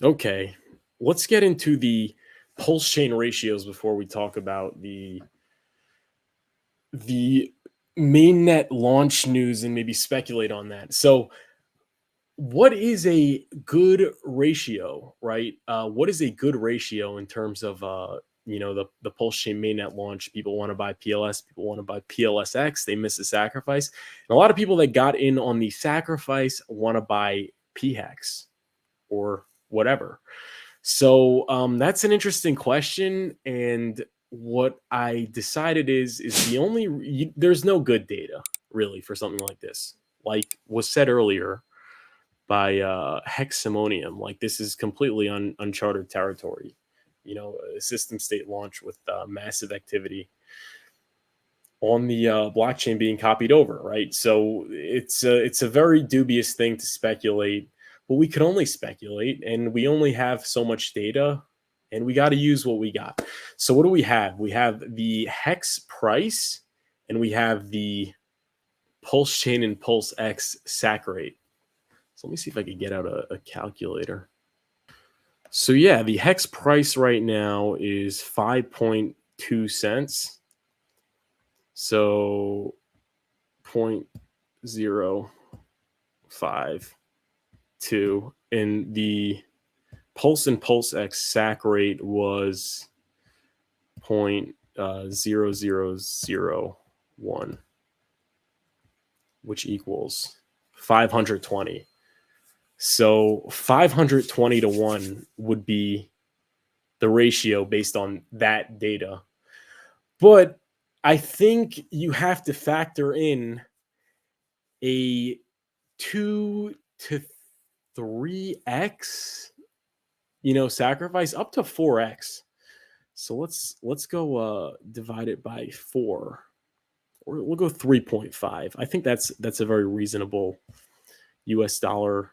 Okay, let's get into the pulse chain ratios before we talk about the mainnet launch news and maybe speculate on that. So, what is a good ratio, right? What is a good ratio in terms of the pulse chain mainnet launch? People want to buy PLS, people want to buy PLSX. They miss the sacrifice, and a lot of people that got in on the sacrifice want to buy PHEX or whatever. So that's an interesting question, and what I decided is there's no good data really for something like this. Like was said earlier by Hexamonium, like this is completely uncharted territory. A system state launch with massive activity on the blockchain being copied over, right? So it's a very dubious thing to speculate, but we can only speculate, and we only have so much data, and we got to use what we got. So what do we have? We have the hex price, and we have the pulse chain and pulse X sac rate. So let me see if I could get out a calculator. So yeah, the hex price right now is 5.2 cents. So 0.052, and the pulse and pulse X sac rate was 0.0001, which equals 520. So 520 to 1 would be the ratio based on that data. But I think you have to factor in a 2 to 3x, sacrifice up to 4x. So let's go divide it by 4. Or we'll go 3.5. I think that's a very reasonable US dollar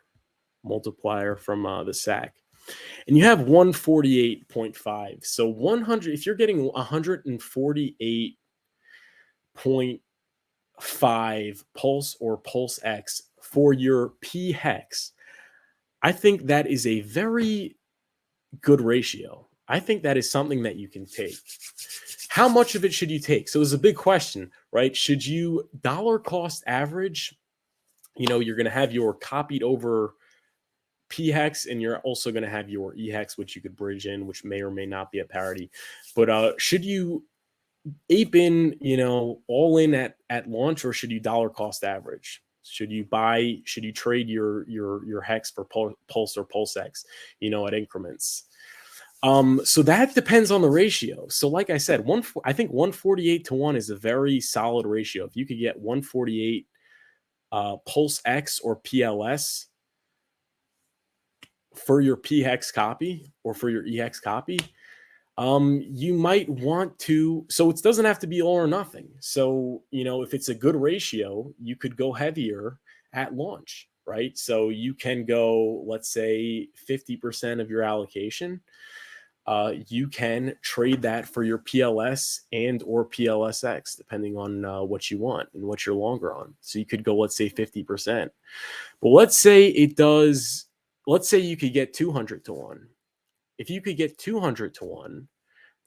multiplier from the SAC. And you have 148.5. So 100, if you're getting 148.5 pulse or pulse X for your P hex, I think that is a very good ratio. I think that is something that you can take. How much of it should you take? So it's a big question, right? Should you dollar cost average? You're going to have your copied over P hex, and you're also going to have your E hex, which you could bridge in, which may or may not be a parity. But should you ape in, all in at launch, or should you dollar cost average? Should you trade your hex for pulse or pulse X, at increments? So that depends on the ratio. So like I said, I think 148 to 1 is a very solid ratio. If you could get 148 pulse X or PLS for your P hex copy or for your E hex copy, you might want to. So it doesn't have to be all or nothing. So if it's a good ratio, you could go heavier at launch, right? So you can go, let's say, 50% of your allocation. You can trade that for your PLS and or PLSX, depending on what you want and what you're longer on. So you could go, let's say, 50%. But let's say you could get 200 to 1. If you could get 200 to 1,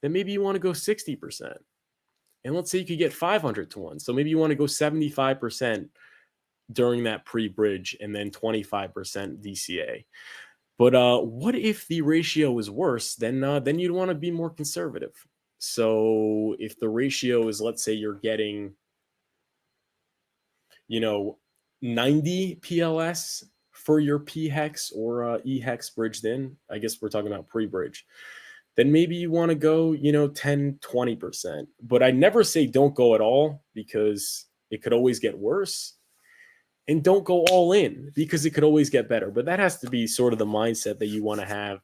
then maybe you want to go 60%. And let's say you could get 500 to 1. So maybe you want to go 75% during that pre-bridge and then 25% DCA. But what if the ratio is worse? Then you'd want to be more conservative. So if the ratio is, let's say you're getting, 90 PLS for your P hex or E hex bridged in, I guess we're talking about pre-bridge, then maybe you want to go, 10, 20%. But I never say don't go at all, because it could always get worse. And don't go all in, because it could always get better. But that has to be sort of the mindset that you want to have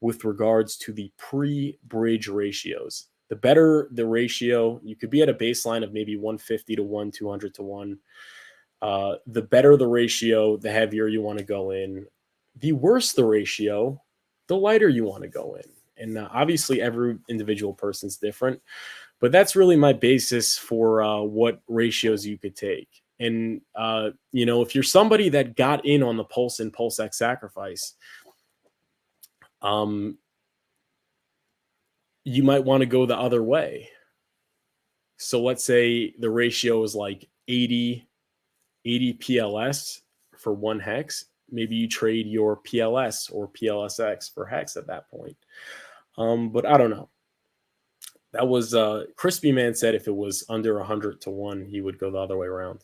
with regards to the pre-bridge ratios. The better the ratio, you could be at a baseline of maybe 150 to 1, 200 to 1. The better the ratio, the heavier you want to go in. The worse the ratio, the lighter you want to go in. And obviously, every individual person's different. But that's really my basis for what ratios you could take. And, if you're somebody that got in on the Pulse and Pulse X sacrifice, Um, you might want to go the other way. So let's say the ratio is like 80 PLS for one hex. Maybe you trade your PLS or PLSX for hex at that point. But I don't know. That was Crispy Man said if it was under 100 to 1, he would go the other way around.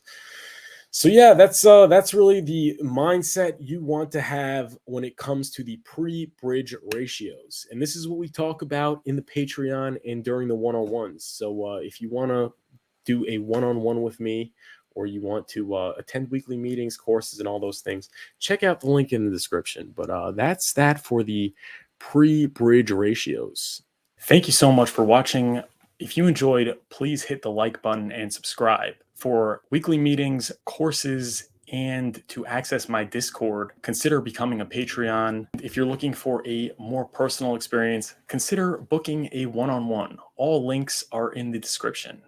So yeah, that's really the mindset you want to have when it comes to the pre-bridge ratios. And this is what we talk about in the Patreon and during the one-on-ones. So if you want to do a one-on-one with me, or you want to attend weekly meetings, courses, and all those things, check out the link in the description. But that's that for the pre-bridge ratios. Thank you so much for watching. If you enjoyed, please hit the like button and subscribe. For weekly meetings, courses, and to access my Discord, consider becoming a Patreon. If you're looking for a more personal experience, consider booking a one-on-one. All links are in the description.